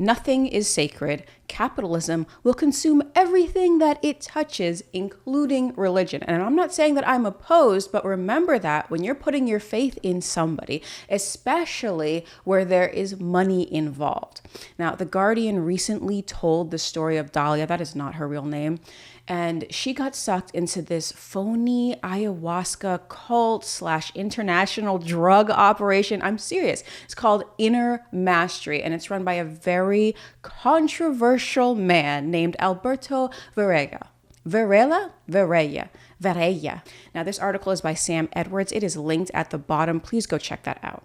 Nothing is sacred. Capitalism will consume everything that it touches, including religion. And I'm not saying that I'm opposed, but remember that when you're putting your faith in somebody, especially where there is money involved. Now, The Guardian recently told the story of Dahlia, that is not her real name, and she got sucked into this phony ayahuasca cult / international drug operation. I'm serious. It's called Inner Mastery, and it's run by a very controversial man named Alberto Varela. Varela? Varela. Now, this article is by Sam Edwards. It is linked at the bottom. Please go check that out.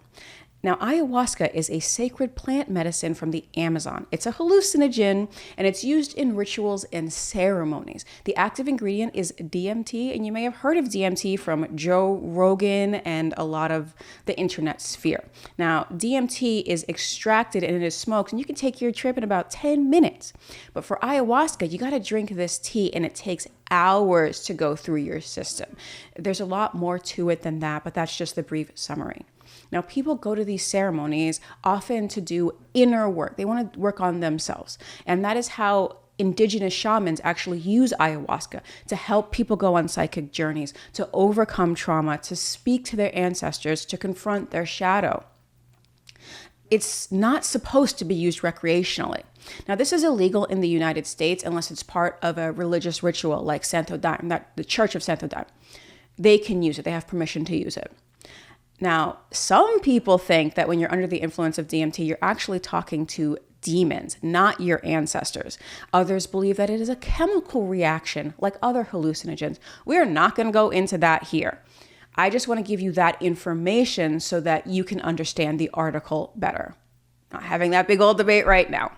Now, ayahuasca is a sacred plant medicine from the Amazon. It's a hallucinogen, and it's used in rituals and ceremonies. The active ingredient is DMT, and you may have heard of DMT from Joe Rogan and a lot of the internet sphere. Now, DMT is extracted and it is smoked, and you can take your trip in about 10 minutes. But for ayahuasca, you got to drink this tea, and it takes hours to go through your system. There's a lot more to it than that, but that's just the brief summary. Now, people go to these ceremonies often to do inner work. They want to work on themselves. And that is how indigenous shamans actually use ayahuasca to help people go on psychic journeys, to overcome trauma, to speak to their ancestors, to confront their shadow. It's not supposed to be used recreationally. Now, this is illegal in the United States unless it's part of a religious ritual like Santo Daime, the Church of Santo Daime. They can use it. They have permission to use it. Now, some people think that when you're under the influence of DMT, you're actually talking to demons, not your ancestors. Others believe that it is a chemical reaction like other hallucinogens. We're not going to go into that here. I just want to give you that information so that you can understand the article better. Not having that big old debate right now.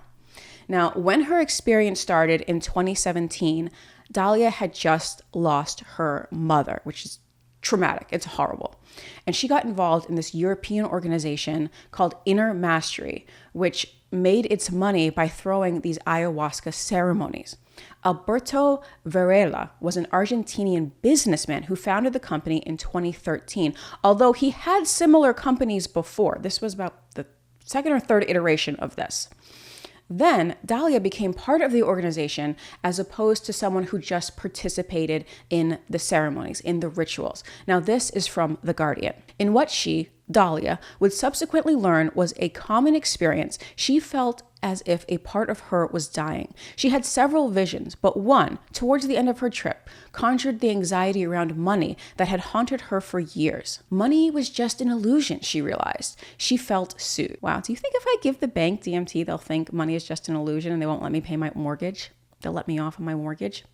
Now, when her experience started in 2017, Dahlia had just lost her mother, which is traumatic. It's horrible. And she got involved in this European organization called Inner Mastery, which made its money by throwing these ayahuasca ceremonies. Alberto Varela was an Argentinian businessman who founded the company in 2013, although he had similar companies before. This was about the second or third iteration of this. Then Dahlia became part of the organization as opposed to someone who just participated in the ceremonies, in the rituals. Now, this is from The Guardian. In what she, Dahlia, would subsequently learn was a common experience, she felt as if a part of her was dying. She had several visions, but one, towards the end of her trip, conjured the anxiety around money that had haunted her for years. Money was just an illusion, she realized. She felt soothed. Wow, do you think if I give the bank DMT, they'll think money is just an illusion and they won't let me pay my mortgage? They'll let me off on my mortgage?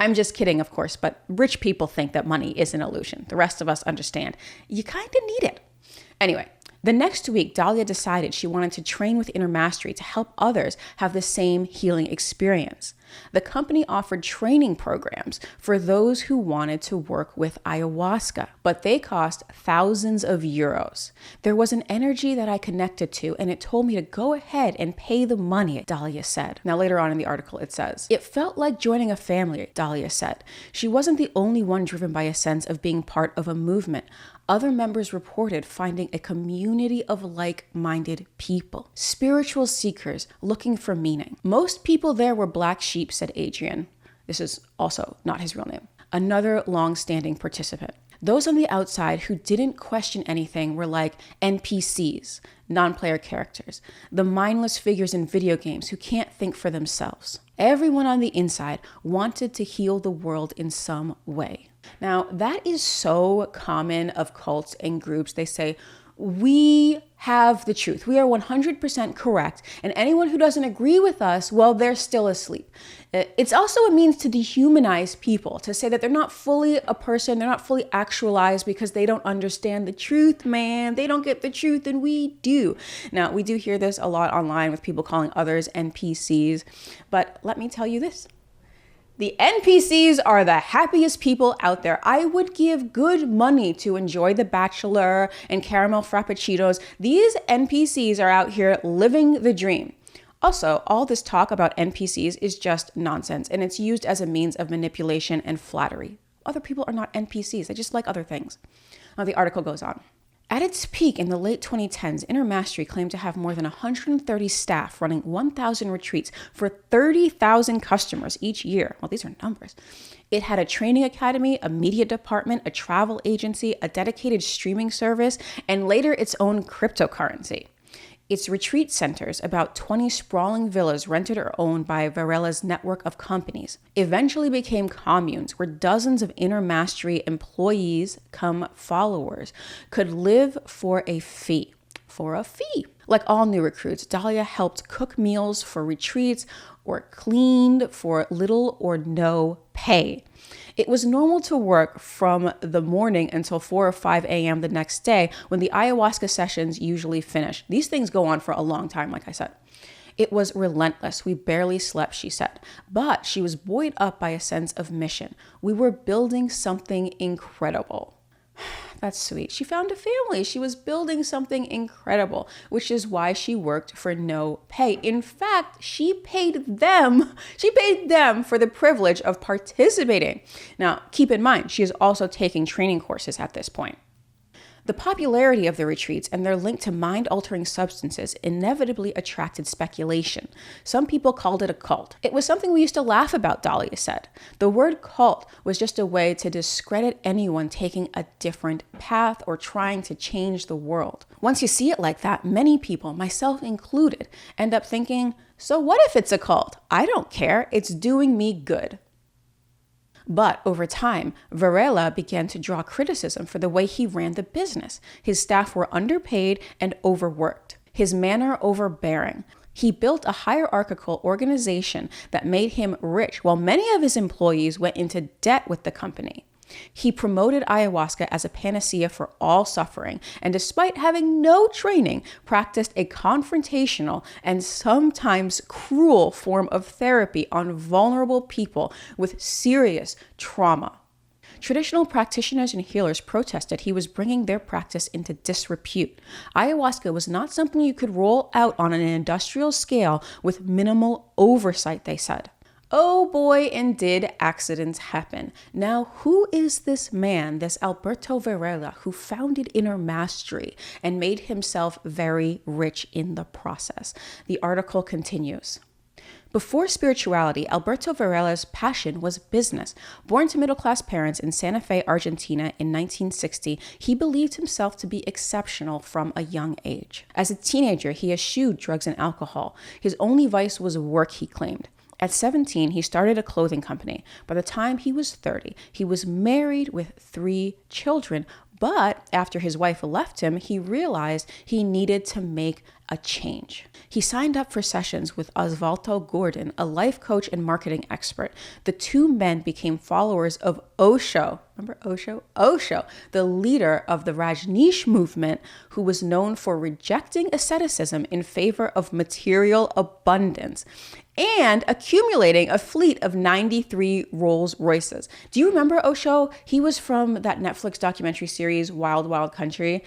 I'm just kidding, of course, but rich people think that money is an illusion. The rest of us understand. You kind of need it. Anyway, the next week, Dahlia decided she wanted to train with Inner Mastery to help others have the same healing experience. The company offered training programs for those who wanted to work with ayahuasca, but they cost thousands of euros. There was an energy that I connected to, and it told me to go ahead and pay the money, Dahlia said. Now, later on in the article, it says, "It felt like joining a family," Dahlia said. She wasn't the only one driven by a sense of being part of a movement. Other members reported finding a community of like-minded people, spiritual seekers looking for meaning. Most people there were black sheep, said Adrian. This is also not his real name. Another long-standing participant. Those on the outside who didn't question anything were like NPCs, non-player characters, the mindless figures in video games who can't think for themselves. Everyone on the inside wanted to heal the world in some way. Now, that is so common of cults and groups. They say, we have the truth. We are 100% correct. And anyone who doesn't agree with us, well, they're still asleep. It's also a means to dehumanize people, to say that they're not fully a person, they're not fully actualized because they don't understand the truth, man. They don't get the truth, and we do. Now, we do hear this a lot online with people calling others NPCs, but let me tell you this. The NPCs are the happiest people out there. I would give good money to enjoy The Bachelor and caramel frappuccinos. These NPCs are out here living the dream. Also, all this talk about NPCs is just nonsense, and it's used as a means of manipulation and flattery. Other people are not NPCs. They just like other things. Now, the article goes on. At its peak in the late 2010s, Inner Mastery claimed to have more than 130 staff running 1,000 retreats for 30,000 customers each year. Well, these are numbers. It had a training academy, a media department, a travel agency, a dedicated streaming service, and later its own cryptocurrency. Its retreat centers, about 20 sprawling villas rented or owned by Varela's network of companies, eventually became communes where dozens of Inner Mastery employees come followers could live for a fee. For a fee. Like all new recruits, Dahlia helped cook meals for retreats or cleaned for little or no pay. It was normal to work from the morning until 4 or 5 a.m. the next day when the ayahuasca sessions usually finish. These things go on for a long time, like I said. It was relentless. We barely slept, she said. But she was buoyed up by a sense of mission. We were building something incredible. That's sweet. She found a family. She was building something incredible, which is why she worked for no pay. In fact, she paid them for the privilege of participating. Now, keep in mind, she is also taking training courses at this point. The popularity of the retreats and their link to mind-altering substances inevitably attracted speculation. Some people called it a cult. It was something we used to laugh about, Dahlia said. The word cult was just a way to discredit anyone taking a different path or trying to change the world. Once you see it like that, many people, myself included, end up thinking, so what if it's a cult? I don't care. It's doing me good. But over time, Varela began to draw criticism for the way he ran the business. His staff were underpaid and overworked. His manner overbearing. He built a hierarchical organization that made him rich, while many of his employees went into debt with the company. He promoted ayahuasca as a panacea for all suffering, and despite having no training, practiced a confrontational and sometimes cruel form of therapy on vulnerable people with serious trauma. Traditional practitioners and healers protested he was bringing their practice into disrepute. Ayahuasca was not something you could roll out on an industrial scale with minimal oversight, they said. Oh boy, and did accidents happen. Now, who is this man, this Alberto Varela, who founded Inner Mastery and made himself very rich in the process? The article continues. Before spirituality, Alberto Varela's passion was business. Born to middle-class parents in Santa Fe, Argentina in 1960, he believed himself to be exceptional from a young age. As a teenager, he eschewed drugs and alcohol. His only vice was work, he claimed. At 17, he started a clothing company. By the time he was 30, he was married with 3 children. But after his wife left him, he realized he needed to make a change. He signed up for sessions with Osvaldo Gordon, a life coach and marketing expert. The two men became followers of Osho. Remember Osho? Osho, the leader of the Rajneesh movement, who was known for rejecting asceticism in favor of material abundance and accumulating a fleet of 93 Rolls Royces. Do you remember Osho? He was from that Netflix documentary series, Wild Wild Country.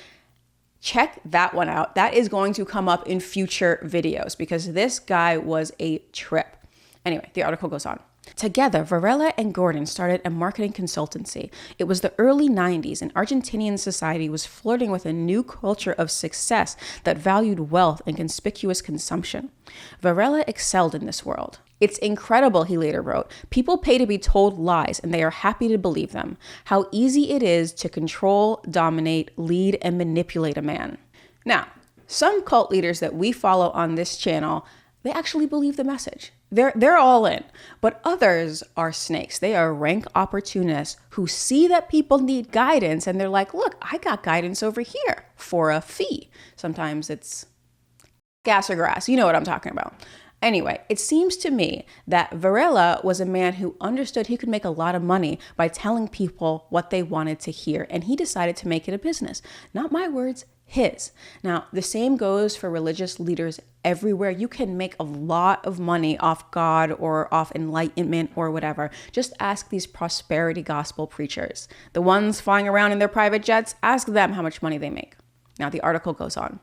Check that one out. That is going to come up in future videos because this guy was a trip. Anyway, the article goes on. Together, Varela and Gordon started a marketing consultancy. It was the early 90s, and Argentinian society was flirting with a new culture of success that valued wealth and conspicuous consumption. Varela excelled in this world. It's incredible, he later wrote. People pay to be told lies, and they are happy to believe them. How easy it is to control, dominate, lead, and manipulate a man. Now, some cult leaders that we follow on this channel, they actually believe the message. They're all in. But others are snakes. They are rank opportunists who see that people need guidance, and they're like, look, I got guidance over here for a fee. Sometimes it's gas or grass. You know what I'm talking about. Anyway, it seems to me that Varela was a man who understood he could make a lot of money by telling people what they wanted to hear, and he decided to make it a business. Not my words, his. Now, the same goes for religious leaders everywhere. You can make a lot of money off God or off enlightenment or whatever. Just ask these prosperity gospel preachers. The ones flying around in their private jets, ask them how much money they make. Now, the article goes on.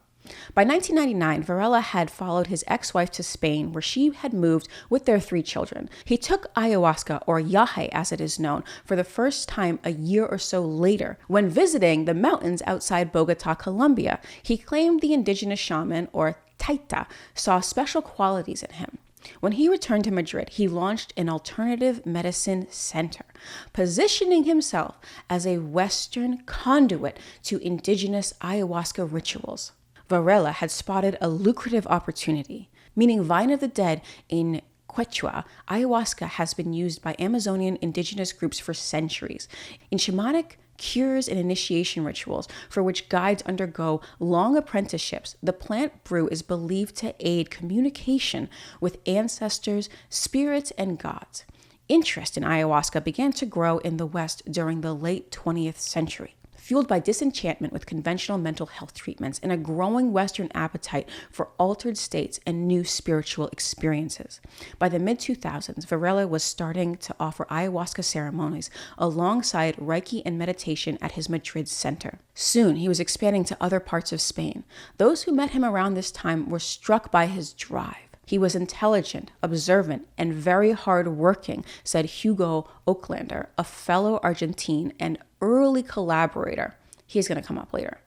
By 1999, Varela had followed his ex-wife to Spain, where she had moved with their 3 children. He took ayahuasca, or yahe as it is known, for the first time a year or so later. When visiting the mountains outside Bogota, Colombia, he claimed the indigenous shaman, or taita, saw special qualities in him. When he returned to Madrid, he launched an alternative medicine center, positioning himself as a Western conduit to indigenous ayahuasca rituals. Varela had spotted a lucrative opportunity, meaning vine of the dead in Quechua. Ayahuasca has been used by Amazonian indigenous groups for centuries in shamanic cures and initiation rituals for which guides undergo long apprenticeships. The plant brew is believed to aid communication with ancestors, spirits, and gods. Interest in ayahuasca began to grow in the West during the late 20th century, fueled by disenchantment with conventional mental health treatments and a growing Western appetite for altered states and new spiritual experiences. By the mid-2000s, Varela was starting to offer ayahuasca ceremonies alongside Reiki and meditation at his Madrid center. Soon, he was expanding to other parts of Spain. Those who met him around this time were struck by his drive. He was intelligent, observant, and very hard-working, said Hugo Ochlander, a fellow Argentine and early collaborator. He's going to come up later.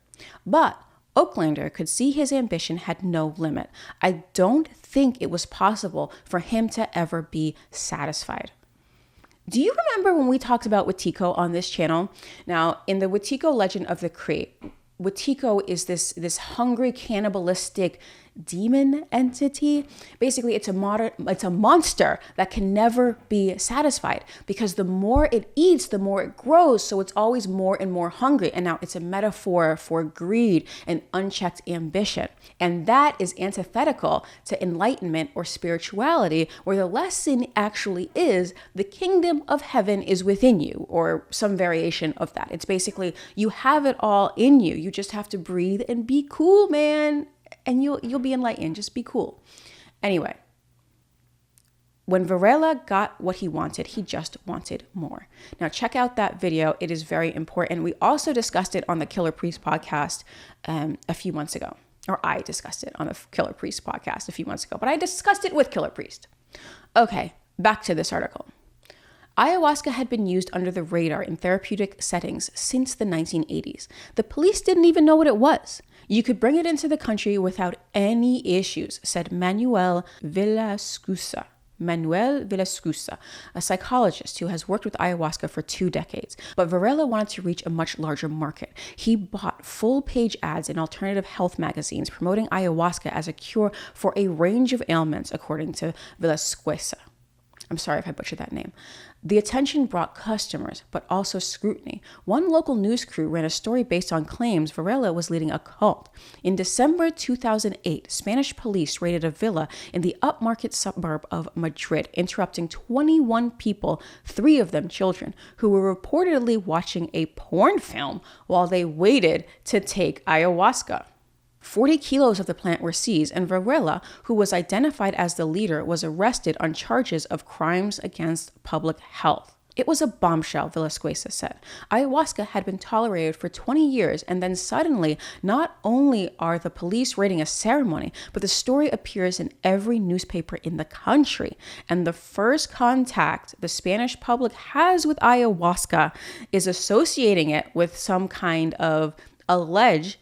But Ochlander could see his ambition had no limit. I don't think it was possible for him to ever be satisfied. Do you remember when we talked about Wetiko on this channel? Now, in the Wetiko legend of the Cree, Wetiko is this hungry, cannibalistic demon entity. Basically, it's a monster that can never be satisfied, because the more it eats, the more it grows. So it's always more and more hungry. And now it's a metaphor for greed and unchecked ambition. And that is antithetical to enlightenment or spirituality, where the lesson actually is the kingdom of heaven is within you, or some variation of that. It's basically, you have it all in you. You just have to breathe and be cool, man. And you'll be enlightened. Just be cool. Anyway, when Varela got what he wanted, he just wanted more. Now check out that video. It is very important. We also discussed it on the Killer Priest podcast a few months ago. Or I discussed it on the Killer Priest podcast a few months ago. But I discussed it with Killer Priest. Okay, back to this article. Ayahuasca had been used under the radar in therapeutic settings since the 1980s. The police didn't even know what it was. You could bring it into the country without any issues, said Manuel Villascusa, a psychologist who has worked with ayahuasca for 2 decades. But Varela wanted to reach a much larger market. He bought full-page ads in alternative health magazines promoting ayahuasca as a cure for a range of ailments, according to Villascusa. I'm sorry if I butchered that name. The attention brought customers, but also scrutiny. One local news crew ran a story based on claims Varela was leading a cult. In December 2008, Spanish police raided a villa in the upmarket suburb of Madrid, interrupting 21 people, 3 of them children, who were reportedly watching a porn film while they waited to take ayahuasca. 40 kilos of the plant were seized, and Varela, who was identified as the leader, was arrested on charges of crimes against public health. It was a bombshell, Villascusa said. Ayahuasca had been tolerated for 20 years, and then suddenly, not only are the police raiding a ceremony, but the story appears in every newspaper in the country. And the first contact the Spanish public has with ayahuasca is associating it with some kind of alleged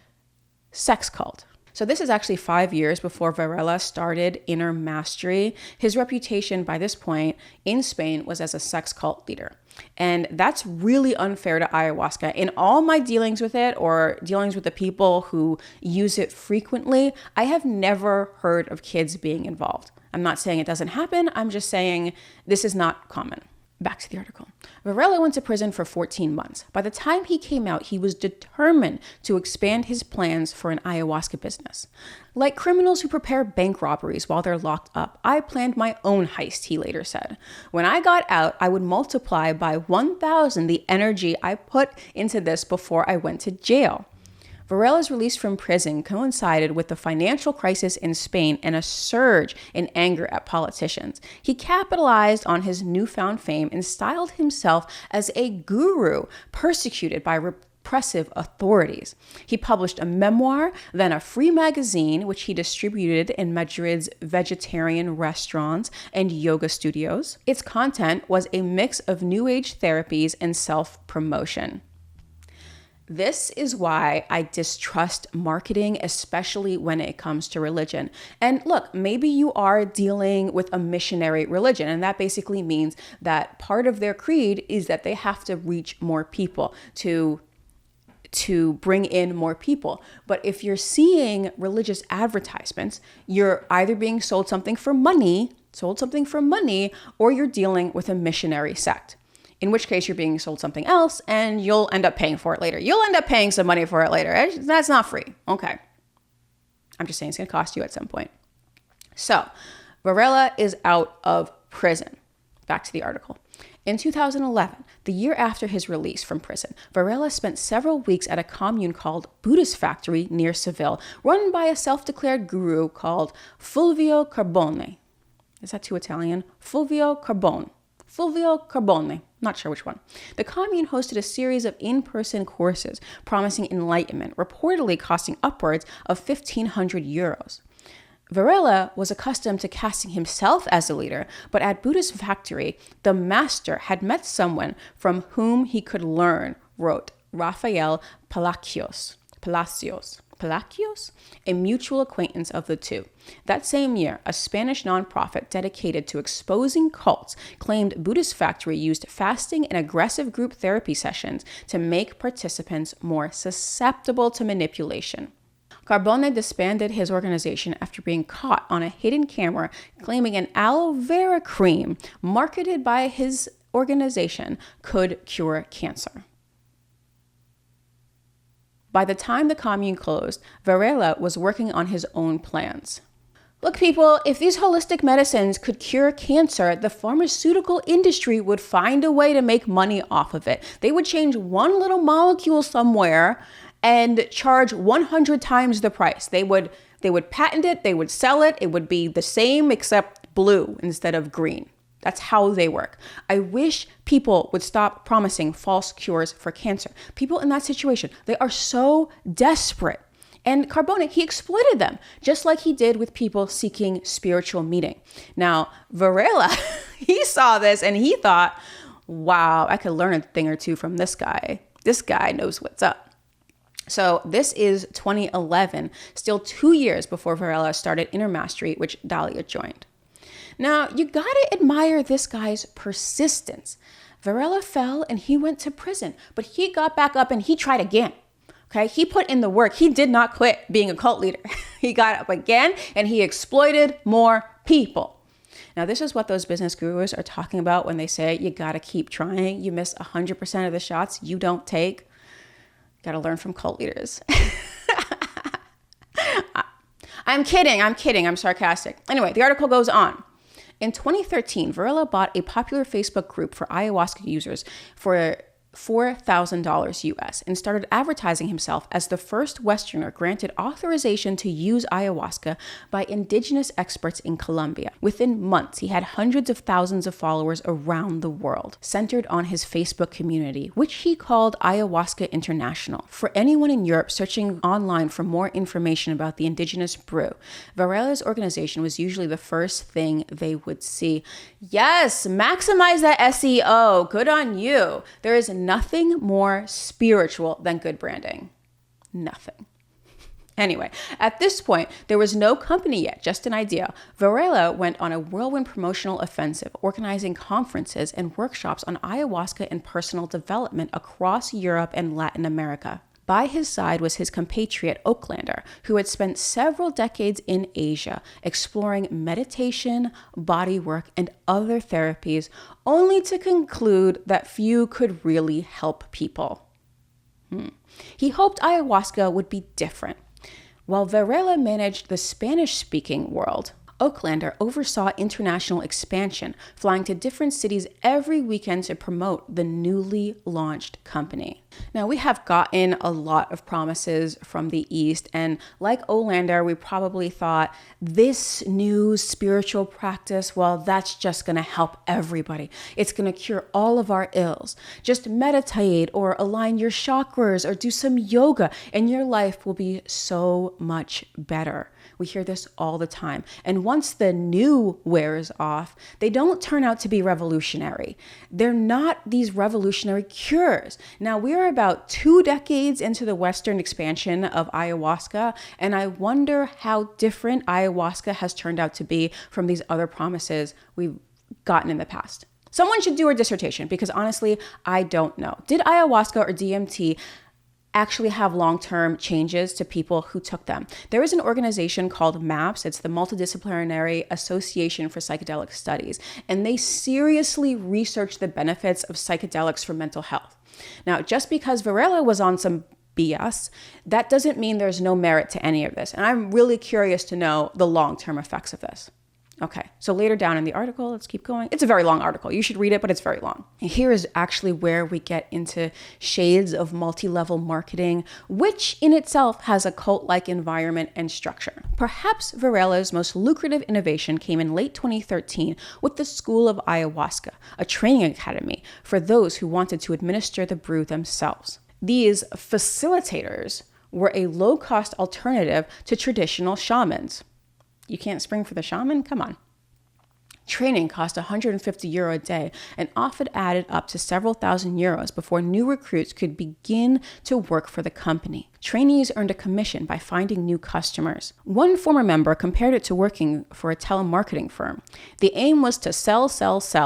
sex cult. So this is actually 5 years before Varela started Inner Mastery. His reputation by this point in Spain was as a sex cult leader. And that's really unfair to ayahuasca. In all my dealings with it, or dealings with the people who use it frequently, I have never heard of kids being involved. I'm not saying it doesn't happen. I'm just saying this is not common. Back to the article. Varela went to prison for 14 months. By the time he came out, he was determined to expand his plans for an ayahuasca business. Like criminals who prepare bank robberies while they're locked up, I planned my own heist, he later said. When I got out, I would multiply by 1,000 the energy I put into this before I went to jail. Varela's release from prison coincided with the financial crisis in Spain and a surge in anger at politicians. He capitalized on his newfound fame and styled himself as a guru persecuted by oppressive authorities. He published a memoir, then a free magazine, which he distributed in Madrid's vegetarian restaurants and yoga studios. Its content was a mix of New Age therapies and self-promotion. This is why I distrust marketing, especially when it comes to religion. And look, maybe you are dealing with a missionary religion, and that basically means that part of their creed is that they have to reach more people to bring in more people. But if you're seeing religious advertisements, you're either being sold something for money, or you're dealing with a missionary sect. In which case you're being sold something else and you'll end up paying for it later. You'll end up paying some money for it later. That's not free. Okay. I'm just saying it's going to cost you at some point. So Varela is out of prison. Back to the article. In 2011, the year after his release from prison, Varela spent several weeks at a commune called Buddhist Factory near Seville, run by a self-declared guru called Fulvio Carbone. Is that too Italian? Fulvio Carbone. Not sure which one. The commune hosted a series of in-person courses promising enlightenment, reportedly costing upwards of 1,500 euros. Varela was accustomed to casting himself as a leader, but at Buddhist Factory, the master had met someone from whom he could learn, wrote Rafael Palacios, a mutual acquaintance of the two. That same year, a Spanish nonprofit dedicated to exposing cults claimed Buddhist Factory used fasting and aggressive group therapy sessions to make participants more susceptible to manipulation. Carbone disbanded his organization after being caught on a hidden camera claiming an aloe vera cream marketed by his organization could cure cancer. By the time the commune closed, Varela was working on his own plans. Look, people, if these holistic medicines could cure cancer, the pharmaceutical industry would find a way to make money off of it. They would change one little molecule somewhere and charge 100 times the price. They would patent it, they would sell it, it would be the same except blue instead of green. That's how they work. I wish people would stop promising false cures for cancer. People in that situation, they are so desperate. And Carbone, he exploited them, just like he did with people seeking spiritual meaning. Now, Varela, he saw this and he thought, wow, I could learn a thing or two from this guy. This guy knows what's up. So this is 2011, still 2 years before Varela started Inner Mastery, which Dalia joined. Now, you gotta admire this guy's persistence. Varela fell and he went to prison, but he got back up and he tried again. Okay, he put in the work. He did not quit being a cult leader. He got up again and he exploited more people. Now, this is what those business gurus are talking about when they say you gotta keep trying. You miss 100% of the shots you don't take. Gotta learn from cult leaders. I'm kidding. I'm sarcastic. Anyway, the article goes on. In 2013, Varela bought a popular Facebook group for ayahuasca users for $4,000 US and started advertising himself as the first Westerner granted authorization to use ayahuasca by indigenous experts in Colombia. Within months, he had hundreds of thousands of followers around the world, centered on his Facebook community, which he called Ayahuasca International. For anyone in Europe searching online for more information about the indigenous brew, Varela's organization was usually the first thing they would see. Yes, maximize that SEO. Good on you. There is nothing more spiritual than good branding. Nothing. Anyway, at this point, there was no company yet, just an idea. Varela went on a whirlwind promotional offensive, organizing conferences and workshops on ayahuasca and personal development across Europe and Latin America. By his side was his compatriot Oaklander, who had spent several decades in Asia exploring meditation, body work, and other therapies, only to conclude that few could really help people. He hoped ayahuasca would be different. While Varela managed the Spanish-speaking world, Oaklander oversaw international expansion, flying to different cities every weekend to promote the newly launched company. Now, we have gotten a lot of promises from the East, and like Olander, we probably thought this new spiritual practice, well, that's just going to help everybody. It's going to cure all of our ills. Just meditate or align your chakras or do some yoga, and your life will be so much better. We hear this all the time. And once the new wears off, they don't turn out to be revolutionary. They're not these revolutionary cures. Now, we are about 2 decades into the Western expansion of ayahuasca, and I wonder how different ayahuasca has turned out to be from these other promises we've gotten in the past. Someone should do a dissertation because honestly, I don't know. Did ayahuasca or DMT actually have long-term changes to people who took them? There is an organization called MAPS. It's the Multidisciplinary Association for Psychedelic Studies, and they seriously research the benefits of psychedelics for mental health. Now, just because Varela was on some BS, that doesn't mean there's no merit to any of this. And I'm really curious to know the long-term effects of this. Okay, so later down in the article, let's keep going. It's a very long article. You should read it, but it's very long. And here is actually where we get into shades of multi-level marketing, which in itself has a cult-like environment and structure. Perhaps Varela's most lucrative innovation came in late 2013 with the School of Ayahuasca, a training academy for those who wanted to administer the brew themselves. These facilitators were a low-cost alternative to traditional shamans. You can't spring for the shaman? Come on. Training cost €150 a day and often added up to several thousand euros before new recruits could begin to work for the company. Trainees earned a commission by finding new customers. One former member compared it to working for a telemarketing firm. The aim was to sell,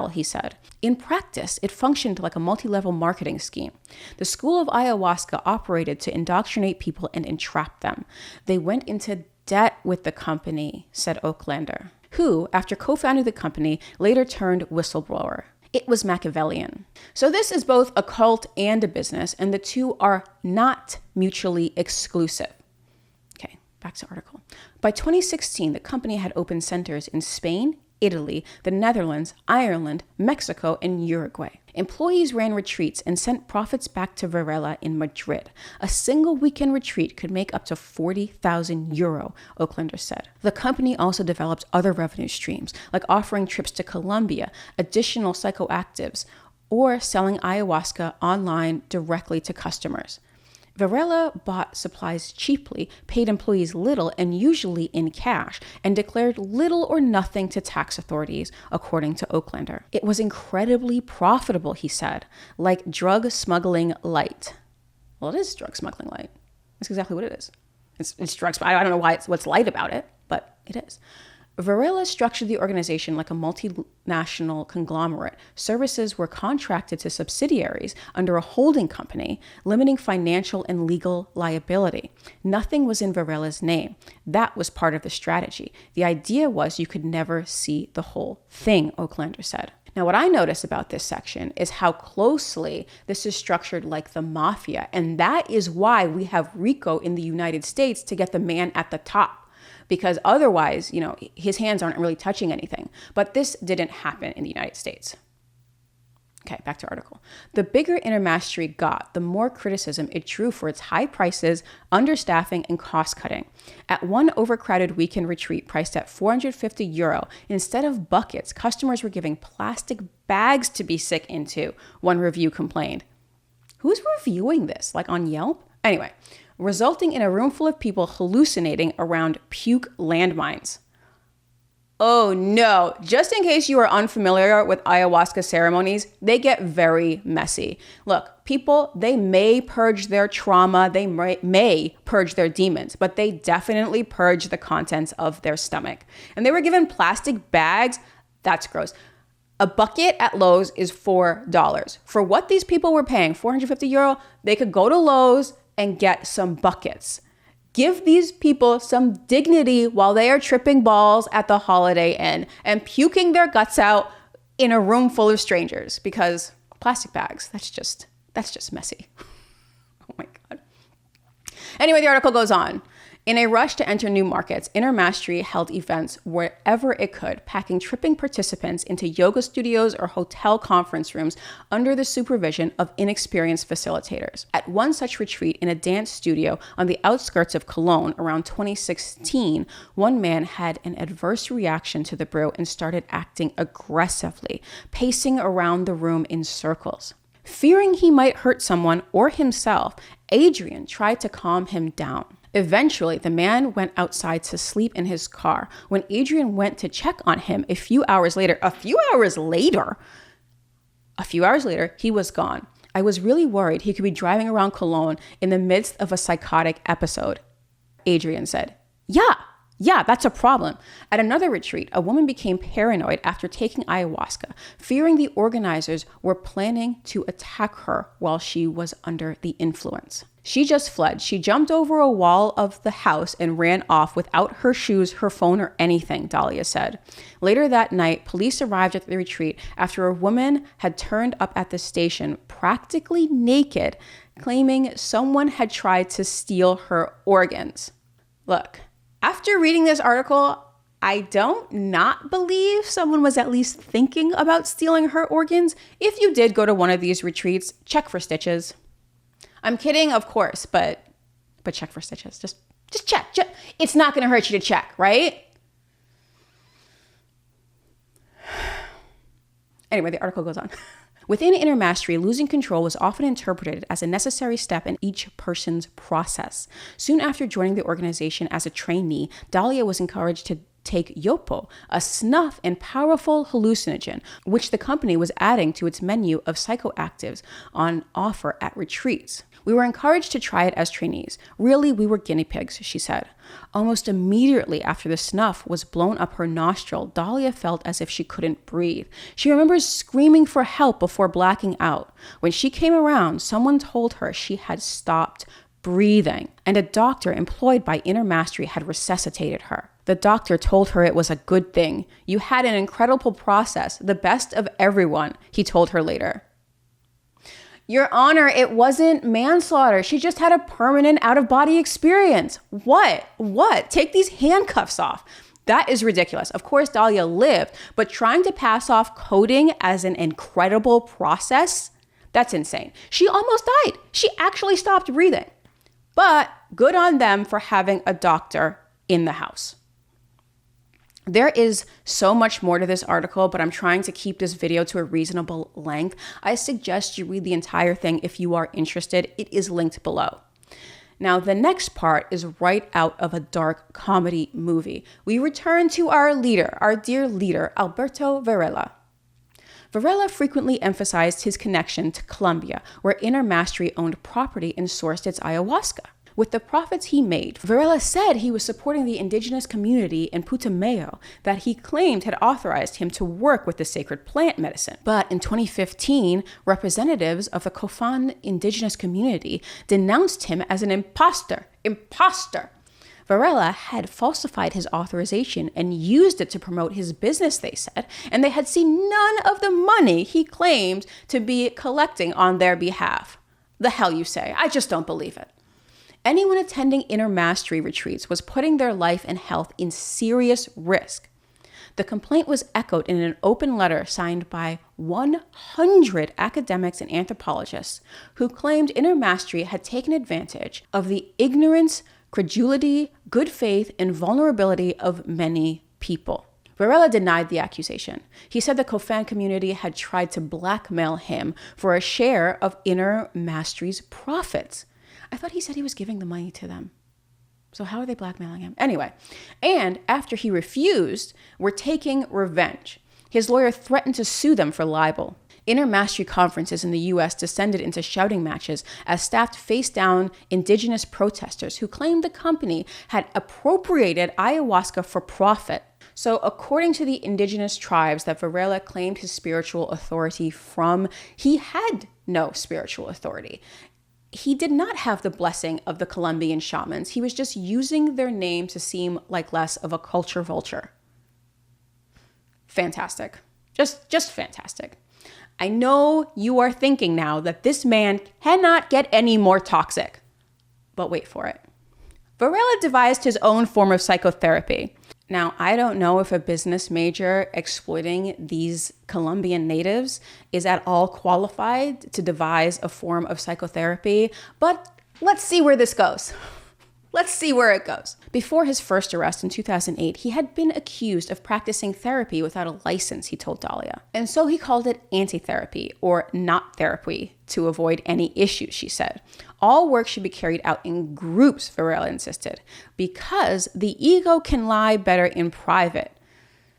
he said. In practice, it functioned like a multi-level marketing scheme. The School of Ayahuasca operated to indoctrinate people and entrap them. They went into debt with the company, said Oaklander, who, after co-founding the company, later turned whistleblower. It was Machiavellian. So this is both a cult and a business, and the two are not mutually exclusive. Okay, back to article. By 2016, the company had opened centers in Spain, Italy, the Netherlands, Ireland, Mexico, and Uruguay. Employees ran retreats and sent profits back to Varela in Madrid. A single weekend retreat could make up to €40,000, Oaklander said. The company also developed other revenue streams, like offering trips to Colombia, additional psychoactives, or selling ayahuasca online directly to customers. Varela bought supplies cheaply, paid employees little and usually in cash, and declared little or nothing to tax authorities, according to Oaklander. It was incredibly profitable, he said, like drug smuggling light. Well, it is drug smuggling light. That's exactly what it is. It's drugs. I don't know what's light about it, but it is. Varela structured the organization like a multinational conglomerate. Services were contracted to subsidiaries under a holding company, limiting financial and legal liability. Nothing was in Varela's name. That was part of the strategy. The idea was you could never see the whole thing, Oaklander said. Now, what I notice about this section is how closely this is structured like the mafia. And that is why we have RICO in the United States to get the man at the top. Because otherwise, his hands aren't really touching anything. But this didn't happen in the United States. Okay, back to article. The bigger Intermastery got, the more criticism it drew for its high prices, understaffing, and cost-cutting. At one overcrowded weekend retreat priced at €450, instead of buckets, customers were giving plastic bags to be sick into, one review complained. Who's reviewing this? Like on Yelp? Anyway, resulting in a room full of people hallucinating around puke landmines. Oh no, just in case you are unfamiliar with ayahuasca ceremonies, they get very messy. Look, people, they may purge their trauma, they may purge their demons, but they definitely purge the contents of their stomach. And they were given plastic bags. That's gross. A bucket at Lowe's is $4. For what these people were paying, €450, they could go to Lowe's and get some buckets. Give these people some dignity while they are tripping balls at the Holiday Inn and puking their guts out in a room full of strangers, because plastic bags, that's just messy. Oh my God. Anyway, the article goes on. In a rush to enter new markets, Inner Mastery held events wherever it could, packing tripping participants into yoga studios or hotel conference rooms under the supervision of inexperienced facilitators. At one such retreat in a dance studio on the outskirts of Cologne around 2016, one man had an adverse reaction to the brew and started acting aggressively, pacing around the room in circles. Fearing he might hurt someone or himself, Adrian tried to calm him down. Eventually, the man went outside to sleep in his car. When Adrian went to check on him a few hours later, he was gone. I was really worried he could be driving around Cologne in the midst of a psychotic episode, Adrian said. Yeah, that's a problem. At another retreat, a woman became paranoid after taking ayahuasca, fearing the organizers were planning to attack her while she was under the influence. She just fled. She jumped over a wall of the house and ran off without her shoes, her phone, or anything, Dahlia said. Later that night, police arrived at the retreat after a woman had turned up at the station, practically naked, claiming someone had tried to steal her organs. Look, after reading this article, I don't not believe someone was at least thinking about stealing her organs. If you did go to one of these retreats, check for stitches. I'm kidding, of course, but check for stitches. Just check. It's not going to hurt you to check, right? Anyway, the article goes on. Within Inner Mastery, losing control was often interpreted as a necessary step in each person's process. Soon after joining the organization as a trainee, Dahlia was encouraged to take yopo, a snuff and powerful hallucinogen, which the company was adding to its menu of psychoactives on offer at retreats. We were encouraged to try it as trainees. Really, we were guinea pigs, she said. Almost immediately after the snuff was blown up her nostril, Dahlia felt as if she couldn't breathe. She remembers screaming for help before blacking out. When she came around, someone told her she had stopped breathing, and a doctor employed by Inner Mastery had resuscitated her. The doctor told her it was a good thing. You had an incredible process, the best of everyone, he told her later. Your Honor, it wasn't manslaughter. She just had a permanent out-of-body experience. What? Take these handcuffs off. That is ridiculous. Of course, Dahlia lived, but trying to pass off coding as an incredible process, that's insane. She almost died. She actually stopped breathing. But good on them for having a doctor in the house. There is so much more to this article, but I'm trying to keep this video to a reasonable length. I suggest you read the entire thing if you are interested. It is linked below. Now, the next part is right out of a dark comedy movie. We return to our dear leader, Alberto Varela. Varela frequently emphasized his connection to Colombia, where Inner Mastery owned property and sourced its ayahuasca. With the profits he made, Varela said he was supporting the indigenous community in Putumayo that he claimed had authorized him to work with the sacred plant medicine. But in 2015, representatives of the Kofan indigenous community denounced him as an imposter. Varela had falsified his authorization and used it to promote his business, they said, and they had seen none of the money he claimed to be collecting on their behalf. The hell you say? I just don't believe it. Anyone attending Inner Mastery retreats was putting their life and health in serious risk. The complaint was echoed in an open letter signed by 100 academics and anthropologists who claimed Inner Mastery had taken advantage of the ignorance, credulity, good faith, and vulnerability of many people. Varela denied the accusation. He said the Kofan community had tried to blackmail him for a share of Inner Mastery's profits. I thought he said he was giving the money to them. So how are they blackmailing him? Anyway, and after he refused, were taking revenge. His lawyer threatened to sue them for libel. Inner Mastery conferences in the U.S. descended into shouting matches as staff faced down indigenous protesters who claimed the company had appropriated ayahuasca for profit. So according to the indigenous tribes that Varela claimed his spiritual authority from, he had no spiritual authority. He did not have the blessing of the Colombian shamans. He was just using their name to seem like less of a culture vulture. Fantastic. Just fantastic. I know you are thinking now that this man cannot get any more toxic, but wait for it. Varela devised his own form of psychotherapy. Now, I don't know if a business major exploiting these Colombian natives is at all qualified to devise a form of psychotherapy, but let's see where this goes. Let's see where it goes. Before his first arrest in 2008, he had been accused of practicing therapy without a license, he told Dalia. And so he called it anti-therapy or not therapy to avoid any issues, she said. All work should be carried out in groups, Varela insisted, because the ego can lie better in private.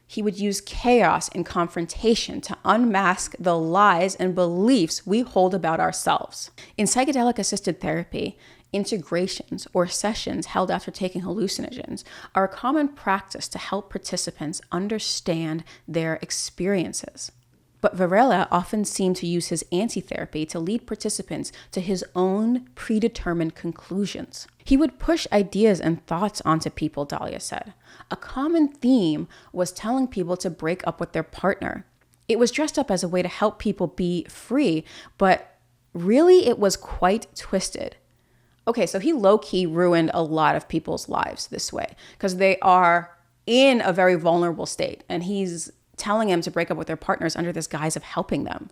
He would use chaos and confrontation to unmask the lies and beliefs we hold about ourselves. In psychedelic-assisted therapy, integrations or sessions held after taking hallucinogens are a common practice to help participants understand their experiences. But Varela often seemed to use his anti-therapy to lead participants to his own predetermined conclusions. He would push ideas and thoughts onto people, Dalia said. A common theme was telling people to break up with their partner. It was dressed up as a way to help people be free, but really it was quite twisted. Okay, so he low-key ruined a lot of people's lives this way because they are in a very vulnerable state, and he's telling them to break up with their partners under this guise of helping them.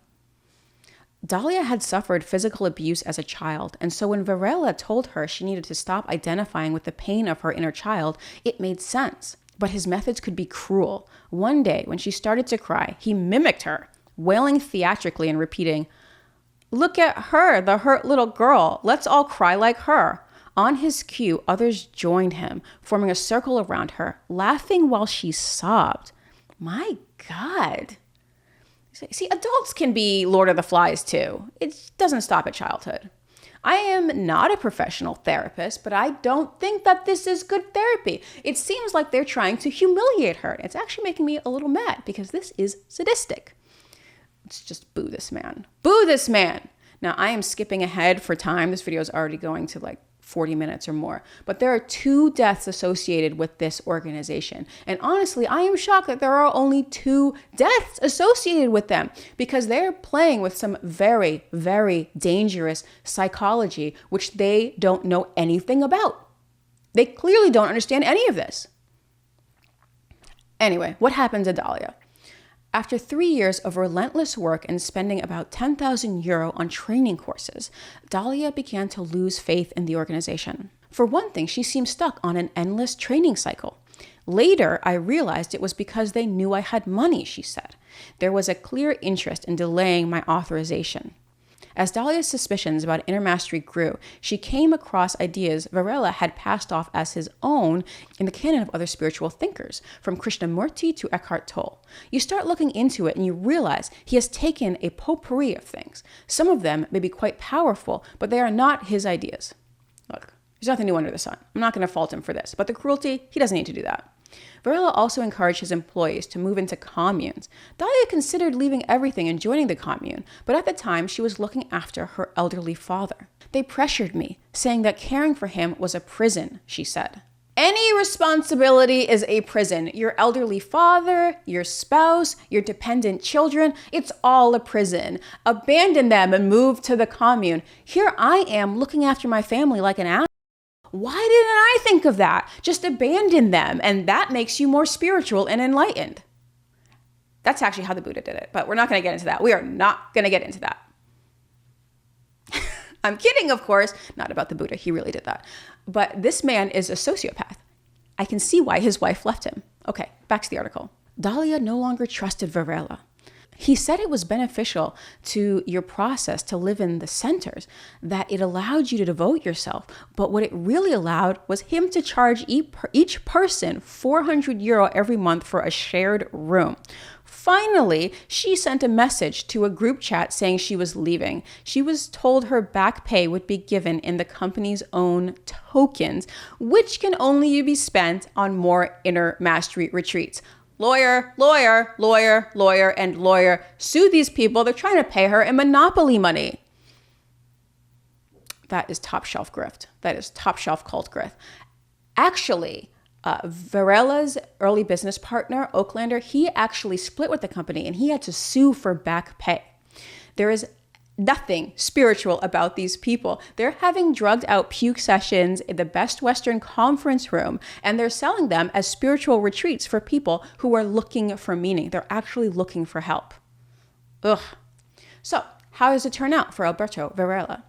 Dalia had suffered physical abuse as a child, and so when Varela told her she needed to stop identifying with the pain of her inner child, it made sense. But his methods could be cruel. One day, when she started to cry, he mimicked her, wailing theatrically and repeating, "Look at her, the hurt little girl. Let's all cry like her." On his cue, others joined him, forming a circle around her, laughing while she sobbed. My God. See, adults can be Lord of the Flies too. It doesn't stop at childhood. I am not a professional therapist, but I don't think that this is good therapy. It seems like they're trying to humiliate her. It's actually making me a little mad because this is sadistic. Let's just boo this man. Boo this man. Now, I am skipping ahead for time. This video is already going to like 40 minutes or more. But there are 2 deaths associated with this organization. And honestly, I am shocked that there are only 2 deaths associated with them because they're playing with some very, very dangerous psychology, which they don't know anything about. They clearly don't understand any of this. Anyway, what happened to Dalia? After 3 years of relentless work and spending about 10,000 euro on training courses, Dalia began to lose faith in the organization. For one thing, she seemed stuck on an endless training cycle. Later, I realized it was because they knew I had money, she said. There was a clear interest in delaying my authorization. As Dalia's suspicions about inner mastery grew, she came across ideas Varela had passed off as his own in the canon of other spiritual thinkers, from Krishnamurti to Eckhart Tolle. You start looking into it and you realize he has taken a potpourri of things. Some of them may be quite powerful, but they are not his ideas. Look, there's nothing new under the sun. I'm not going to fault him for this, but the cruelty, he doesn't need to do that. Varela also encouraged his employees to move into communes. Dalia considered leaving everything and joining the commune, but at the time she was looking after her elderly father. They pressured me, saying that caring for him was a prison, she said. Any responsibility is a prison. Your elderly father, your spouse, your dependent children, it's all a prison. Abandon them and move to the commune. Here I am looking after my family like an ass. Why didn't I think of that? Just abandon them, and that makes you more spiritual and enlightened. That's actually how the Buddha did it, but we're not going to get into that. We are not going to get into that. I'm kidding, of course. Not about the Buddha. He really did that. But this man is a sociopath. I can see why his wife left him. Okay, back to the article. Dalia no longer trusted Varela. He said it was beneficial to your process to live in the centers, that it allowed you to devote yourself. But what it really allowed was him to charge each person 400 euro every month for a shared room. Finally, she sent a message to a group chat saying she was leaving. She was told her back pay would be given in the company's own tokens, which can only be spent on more inner mastery retreats. Lawyer, lawyer, lawyer, lawyer, and lawyer. Sue these people. They're trying to pay her in monopoly money. That is top shelf grift. That is top shelf cult grift. Actually, Varela's early business partner, Oaklander, he actually split with the company and he had to sue for back pay. There is nothing spiritual about these people. They're having drugged out puke sessions in the Best Western conference room, and they're selling them as spiritual retreats for people who are looking for meaning. They're actually looking for help. Ugh. So, how does it turn out for Alberto Varela?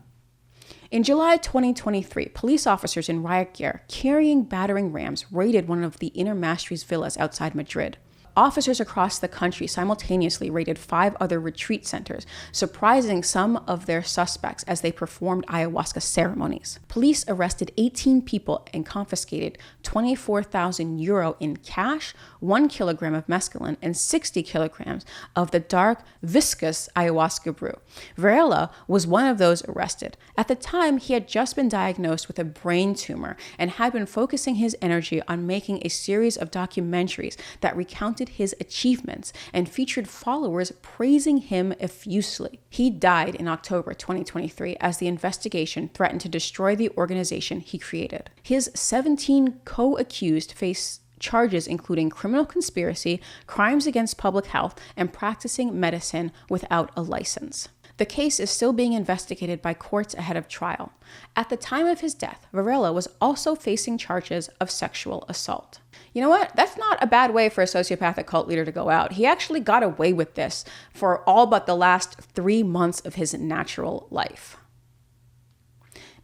In July 2023, police officers in riot gear carrying battering rams raided one of the inner Mastery's villas outside Madrid. Officers across the country simultaneously raided 5 other retreat centers, surprising some of their suspects as they performed ayahuasca ceremonies. Police arrested 18 people and confiscated 24,000 euro in cash, 1 kilogram of mescaline, and 60 kilograms of the dark, viscous ayahuasca brew. Varela was one of those arrested. At the time, he had just been diagnosed with a brain tumor and had been focusing his energy on making a series of documentaries that recounted his achievements and featured followers praising him effusively. He died in October 2023 as the investigation threatened to destroy the organization he created. His 17 co-accused face charges including criminal conspiracy, crimes against public health, and practicing medicine without a license. The case is still being investigated by courts ahead of trial. At the time of his death, Varela was also facing charges of sexual assault. You know what? That's not a bad way for a sociopathic cult leader to go out. He actually got away with this for all but the last 3 months of his natural life.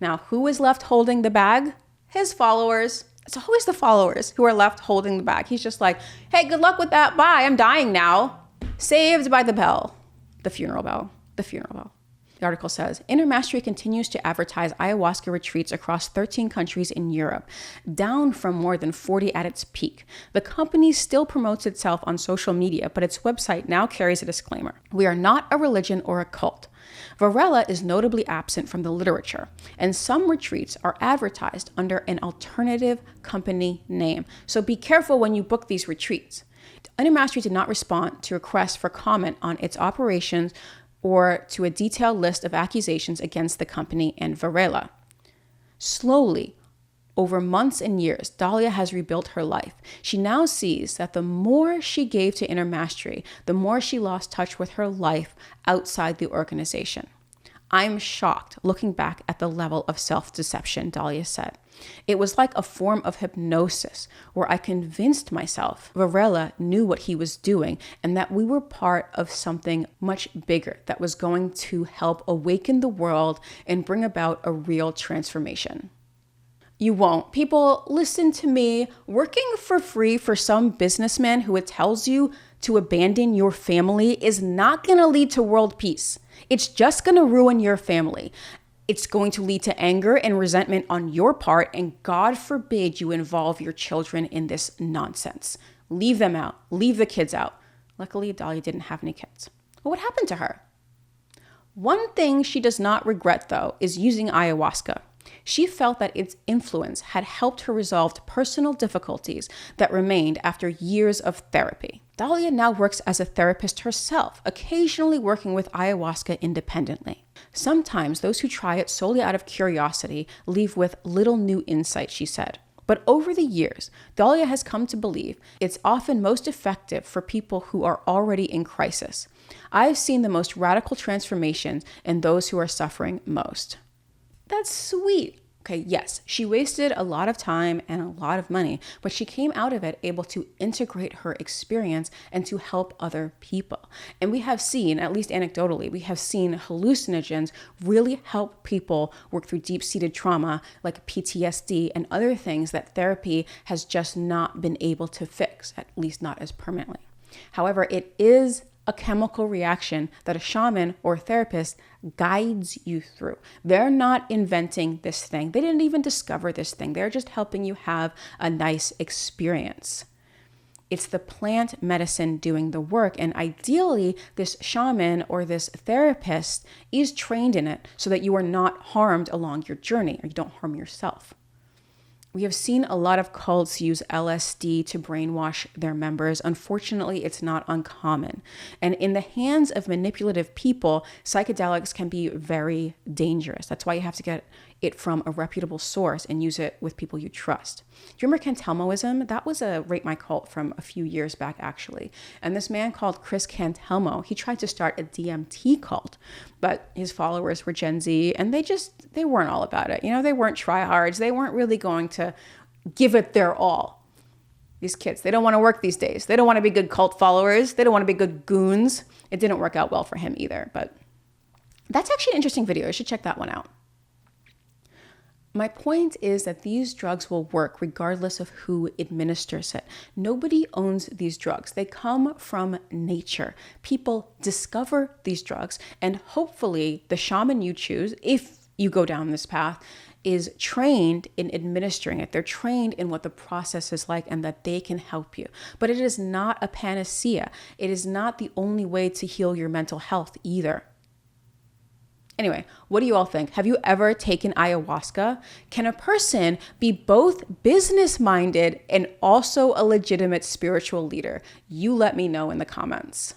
Now, who is left holding the bag? His followers. It's always the followers who are left holding the bag. He's just like, hey, good luck with that. Bye. I'm dying now. Saved by the bell. The funeral bell. The funeral bell. The article says, Inner Mastery continues to advertise ayahuasca retreats across 13 countries in Europe, down from more than 40 at its peak. The company still promotes itself on social media, but its website now carries a disclaimer. We are not a religion or a cult. Varela is notably absent from the literature, and some retreats are advertised under an alternative company name. So be careful when you book these retreats. Inner Mastery did not respond to requests for comment on its operations or to a detailed list of accusations against the company and Varela. Slowly, over months and years, Dalia has rebuilt her life. She now sees that the more she gave to Inner Mastery, the more she lost touch with her life outside the organization. I'm shocked looking back at the level of self-deception, Dalia said. It was like a form of hypnosis where I convinced myself Varela knew what he was doing and that we were part of something much bigger that was going to help awaken the world and bring about a real transformation. You won't. People, listen to me. Working for free for some businessman who tells you to abandon your family is not going to lead to world peace. It's just going to ruin your family. It's going to lead to anger and resentment on your part, and God forbid you involve your children in this nonsense. Leave them out. Leave the kids out. Luckily, Dalia didn't have any kids. Well, what happened to her? One thing she does not regret, though, is using ayahuasca. She felt that its influence had helped her resolve personal difficulties that remained after years of therapy. Dalia now works as a therapist herself, occasionally working with ayahuasca independently. Sometimes those who try it solely out of curiosity leave with little new insight, she said. But over the years, Dalia has come to believe it's often most effective for people who are already in crisis. I've seen the most radical transformations in those who are suffering most. That's sweet. Okay, yes, she wasted a lot of time and a lot of money, but she came out of it able to integrate her experience and to help other people. And we have seen, at least anecdotally, we have seen hallucinogens really help people work through deep-seated trauma like PTSD and other things that therapy has just not been able to fix, at least not as permanently. However, it is a chemical reaction that a shaman or therapist guides you through. They're not inventing this thing. They didn't even discover this thing. They're just helping you have a nice experience. It's the plant medicine doing the work. And ideally, this shaman or this therapist is trained in it so that you are not harmed along your journey or you don't harm yourself. We have seen a lot of cults use LSD to brainwash their members. Unfortunately, it's not uncommon. And in the hands of manipulative people, psychedelics can be very dangerous. That's why you have to get it from a reputable source and use it with people you trust. Do you remember Cantelmoism? That was a Rate My Cult from a few years back, actually. And this man called Chris Cantelmo, he tried to start a DMT cult, but his followers were Gen Z, and they weren't all about it. They weren't tryhards. They weren't really going to give it their all. These kids, they don't want to work these days. They don't want to be good cult followers. They don't want to be good goons. It didn't work out well for him either, but that's actually an interesting video. You should check that one out. My point is that these drugs will work regardless of who administers it. Nobody owns these drugs. They come from nature. People discover these drugs, and hopefully the shaman you choose, if you go down this path, is trained in administering it. They're trained in what the process is like and that they can help you. But it is not a panacea. It is not the only way to heal your mental health either. Anyway, what do you all think? Have you ever taken ayahuasca? Can a person be both business-minded and also a legitimate spiritual leader? You let me know in the comments.